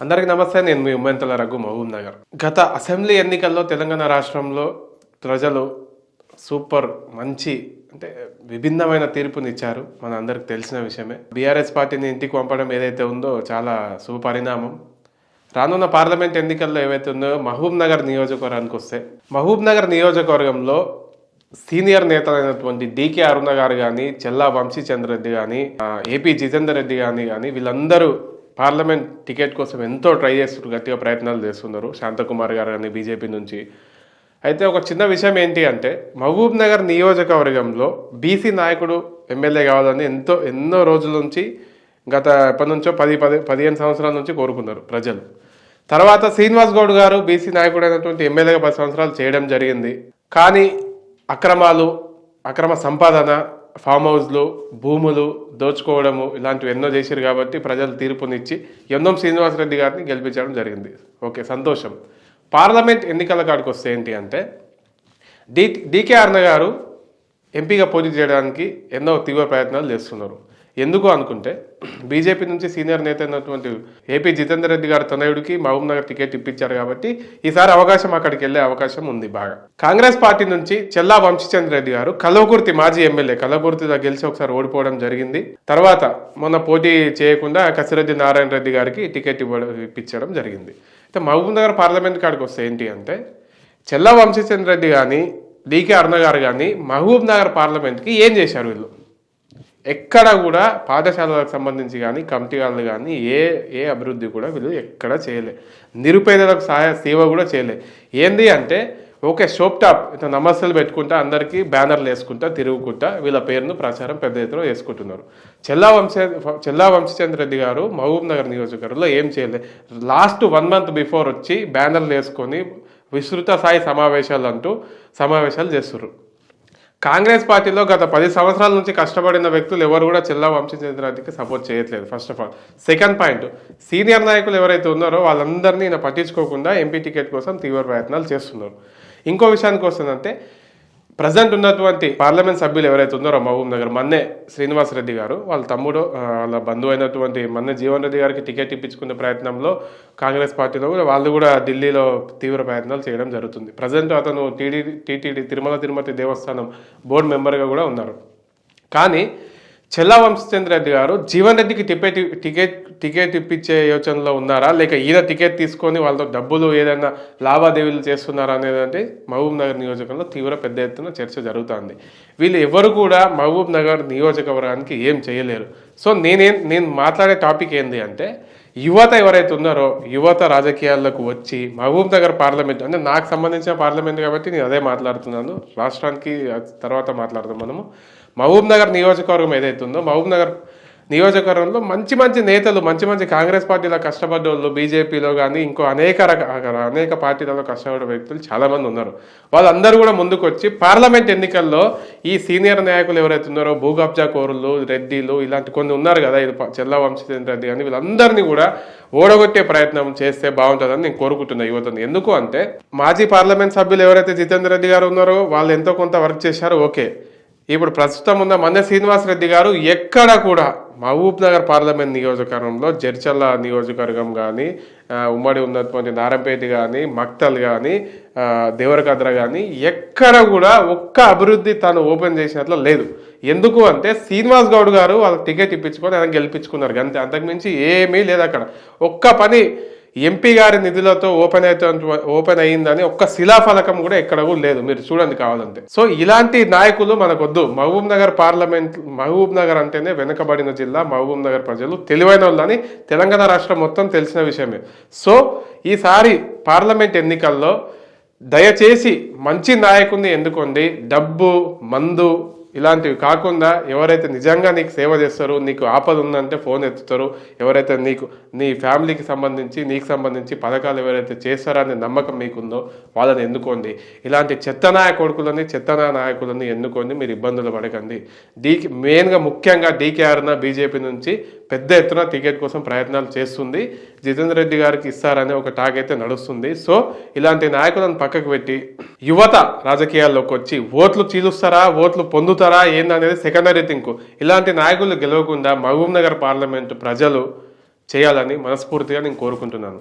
అందరికీ నమస్తే. నేను మీ ఉమ్మెంతల రఘు, మహబూబ్ నగర్. గత అసెంబ్లీ ఎన్నికల్లో తెలంగాణ రాష్ట్రంలో ప్రజలు సూపర్ మంచి అంటే విభిన్నమైన తీర్పునిచ్చారు. మన అందరికి తెలిసిన విషయమే. బీఆర్ఎస్ పార్టీని ఇంటికి పంపడం ఏదైతే ఉందో చాలా సుపరిణామం. రానున్న పార్లమెంట్ ఎన్నికల్లో ఏవైతే ఉందో మహబూబ్ నగర్ నియోజకవర్గానికి వస్తే, మహబూబ్ నగర్ నియోజకవర్గంలో సీనియర్ నేతలైనటువంటి డికే అరుణ గారు కానీ, చెల్లా వంశీచంద్ర రెడ్డి కానీ, ఏపీ జితేందర్ రెడ్డి కానీ వీళ్ళందరూ పార్లమెంట్ టికెట్ కోసం ఎంతో ట్రై చేస్తున్నారు, గట్టిగా ప్రయత్నాలు చేస్తున్నారు. శాంతకుమార్ గారు కానీ బీజేపీ నుంచి. అయితే ఒక చిన్న విషయం ఏంటి అంటే, మహబూబ్ నగర్ నియోజకవర్గంలో బీసీ నాయకుడు ఎమ్మెల్యే కావాలని ఎన్నో రోజుల నుంచి, గత ఎప్పటి నుంచో 15 సంవత్సరాల నుంచి కోరుకున్నారు ప్రజలు. తర్వాత శ్రీనివాస్ గౌడ్ గారు బీసీ నాయకుడు అయినటువంటి ఎమ్మెల్యేగా 10 సంవత్సరాలు చేయడం జరిగింది. కానీ అక్రమ సంపాదన, ఫామ్ హౌస్లు, భూములు దోచుకోవడము ఇలాంటివి ఎన్నో చేశారు. కాబట్టి ప్రజలు తీర్పునిచ్చి యన్నం శ్రీనివాసరెడ్డి గారిని గెలిపించడం జరిగింది. ఓకే, సంతోషం. పార్లమెంట్ ఎన్నికల కాడికి వస్తే ఏంటి అంటే, డికే అరుణ గారు ఎంపీగా పోటీ చేయడానికి ఎన్నో తీవ్ర ప్రయత్నాలు చేస్తున్నారు. ఎందుకు అనుకుంటే, బీజేపీ నుంచి సీనియర్ నేత అయినటువంటి ఏపీ జితేందర్ రెడ్డి గారి తనయుడికి మహబూబ్ నగర్ టికెట్ ఇప్పించారు. కాబట్టి ఈసారి అవకాశం అక్కడికి వెళ్ళే అవకాశం ఉంది బాగా. కాంగ్రెస్ పార్టీ నుంచి చెల్లా వంశీచంద్ర రెడ్డి గారు కల్వకుర్తి మాజీ ఎమ్మెల్యే, కల్వకుర్తిలో గెలిచి ఒకసారి ఓడిపోవడం జరిగింది. తర్వాత మొన్న పోటీ చేయకుండా కసిరెడ్డి నారాయణ రెడ్డి గారికి టికెట్ ఇప్పించడం జరిగింది. అయితే మహబూబ్ నగర్ పార్లమెంట్ కాడికి వస్తే ఏంటి అంటే, చెల్లా వంశీచంద్ర రెడ్డి కానీ, డికే అరుణ గారు కానీ మహబూబ్ నగర్ పార్లమెంట్కి ఏం చేశారు? వీళ్ళు ఎక్కడ కూడా పాఠశాలలకు సంబంధించి కానీ, కమిటీ వాళ్ళు కానీ ఏ అభివృద్ధి కూడా వీళ్ళు ఎక్కడ చేయలే. నిరుపేదలకు సేవ కూడా చేయలే. ఏంది అంటే, ఓకే షోప్ టాప్ ఇట్లా నమస్తలు పెట్టుకుంటా, అందరికీ బ్యానర్లు వేసుకుంటా, తిరుగుకుంటా వీళ్ళ పేరును ప్రచారం పెద్ద ఎత్తున చేసుకుంటున్నారు. చెల్లా వంశీచంద్ర రెడ్డి గారు మహబూబ్ నగర్ నియోజకవర్గంలో ఏం చేయలే. లాస్ట్ 1 month బిఫోర్ వచ్చి బ్యానర్లు వేసుకొని విస్తృత స్థాయి సమావేశాలు చేస్తున్నారు. కాంగ్రెస్ పార్టీలో గత 10 సంవత్సరాల నుంచి కష్టపడిన వ్యక్తులు ఎవరు కూడా చెల్లా వంశీచంద్ర రెడ్డికి సపోర్ట్ చేయట్లేదు. First of all. Second point, senior నాయకులు ఎవరైతే ఉన్నారో వాళ్ళందరినీ ఈయన పట్టించుకోకుండా ఎంపీ టికెట్ కోసం తీవ్ర ప్రయత్నాలు చేస్తున్నారు. ఇంకో విషయానికి వస్తుందంటే, ప్రజెంట్ ఉన్నటువంటి పార్లమెంట్ సభ్యులు ఎవరైతే ఉన్నారో మహబూబ్ నగర్, మన్నే శ్రీనివాస్ రెడ్డి గారు వాళ్ళ తమ్ముడు, వాళ్ళ బంధువు అయినటువంటి మన్నే జీవన్ రెడ్డి గారికి టికెట్ ఇప్పించుకునే ప్రయత్నంలో కాంగ్రెస్ పార్టీలో కూడా వాళ్ళు కూడా ఢిల్లీలో తీవ్ర ప్రయత్నాలు చేయడం జరుగుతుంది. ప్రజెంట్ అతను టీటీడీ తిరుమల తిరుపతి దేవస్థానం బోర్డు మెంబర్గా కూడా ఉన్నారు. కానీ చెల్లా వంశీచంద్ర రెడ్డి గారు జీవన్ రెడ్డికి టికెట్ ఇప్పించే యోచనలో ఉన్నారా, లేక ఈయన టికెట్ తీసుకొని వాళ్ళతో డబ్బులు ఏదైనా లావాదేవీలు చేస్తున్నారా అనేది మహబూబ్ నగర్ నియోజకవర్గంలో తీవ్ర పెద్ద ఎత్తున చర్చ జరుగుతుంది. వీళ్ళు ఎవరు కూడా మహబూబ్ నగర్ నియోజకవర్గానికి ఏం చేయలేరు. సో నేను మాట్లాడే టాపిక్ ఏంటి అంటే, యువత ఎవరైతే ఉన్నారో, యువత రాజకీయాల్లోకి వచ్చి మహబూబ్ నగర్ పార్లమెంట్ అంటే నాకు సంబంధించిన పార్లమెంట్ కాబట్టి నేను అదే మాట్లాడుతున్నాను. రాష్ట్రానికి తర్వాత మాట్లాడదాం మనము. మహబూబ్ నగర్ నియోజకవర్గం ఏదైతే ఉందో, మహబూబ్ నగర్ నియోజకవర్గంలో మంచి నేతలు, మంచి కాంగ్రెస్ పార్టీలో కష్టపడ్డ వాళ్ళు, బీజేపీలో కానీ ఇంకో అనేక పార్టీలలో కష్టపడే వ్యక్తులు చాలామంది ఉన్నారు. వాళ్ళందరూ కూడా ముందుకు వచ్చి పార్లమెంట్ ఎన్నికల్లో ఈ సీనియర్ నాయకులు ఎవరైతే ఉన్నారో, భూకబ్జా కోరులు, రెడ్డిలు ఇలాంటి కొన్ని ఉన్నారు కదా, ఇది చెల్లా వంశీచంద్ర రెడ్డి కానీ వీళ్ళందరినీ కూడా ఓడగొట్టే ప్రయత్నం చేస్తే బాగుంటుందని నేను కోరుకుంటున్నా యువతను. ఎందుకు అంటే, మాజీ పార్లమెంట్ సభ్యులు ఎవరైతే జితేందర్ రెడ్డి గారు ఉన్నారో వాళ్ళు ఎంతో కొంత వర్క్ చేశారు. ఓకే, ఇప్పుడు ప్రస్తుతం ఉన్న మన్నే శ్రీనివాస్ రెడ్డి గారు ఎక్కడ కూడా మహబూబ్ నగర్ పార్లమెంట్ నియోజకవర్గంలో, జడ్చర్ల నియోజకవర్గం కానీ, ఉమ్మడి ఉన్నటువంటి నారంపేట కానీ, మక్తల్ కానీ, దేవరకద్ర కానీ ఎక్కడ కూడా ఒక్క అభివృద్ధి తాను ఓపెన్ చేసినట్లు లేదు. ఎందుకు అంటే, శ్రీనివాస్ గౌడ్ గారు వాళ్ళకి టికెట్ ఇప్పించుకొని ఆయన గెలిపించుకున్నారు అంతే. అంతకుమించి ఏమీ లేదు అక్కడ. ఒక్క పని ఎంపీ గారి నిధులతో ఓపెన్ అయ్యిందని ఒక్క శిలాఫలకం కూడా ఎక్కడ కూడా లేదు. మీరు చూడండి కావాలంటే. సో ఇలాంటి నాయకులు మనకొద్దు. మహబూబ్ నగర్ అంటేనే వెనుకబడిన జిల్లా. మహబూబ్ నగర్ ప్రజలు తెలివైన వాళ్ళని తెలంగాణ రాష్ట్రం మొత్తం తెలిసిన విషయమే. సో ఈసారి పార్లమెంట్ ఎన్నికల్లో దయచేసి మంచి నాయకుడిని ఎన్నుకోండి. డబ్బు, మందు ఇలాంటివి కాకుండా ఎవరైతే నిజంగా నీకు సేవ చేస్తారో, నీకు ఆపద ఉందంటే ఫోన్ ఎత్తుతారో, ఎవరైతే నీ ఫ్యామిలీకి సంబంధించి నీకు సంబంధించి పథకాలు ఎవరైతే చేస్తారనే నమ్మకం మీకుందో వాళ్ళని ఎన్నుకోండి. ఇలాంటి చెత్త నాయకులని ఎన్నుకొని మీరు ఇబ్బందులు పడకండి. ముఖ్యంగా డికే అరుణ బీజేపీ నుంచి పెద్ద ఎత్తున టికెట్ కోసం ప్రయత్నాలు చేస్తుంది. జితేందర్ రెడ్డి గారికి ఇస్తారనే ఒక టాక్ అయితే నడుస్తుంది. సో ఇలాంటి నాయకులను పక్కకు పెట్టి యువత రాజకీయాల్లోకి వచ్చి ఓట్లు చీలుస్తారా, ఓట్లు పొందుతారా ఏందనేది సెకండరీ థింక్. ఇలాంటి నాయకులు గెలవకుండా మహబూబ్ నగర్ పార్లమెంటు ప్రజలు చేయాలని మనస్ఫూర్తిగా నేను కోరుకుంటున్నాను.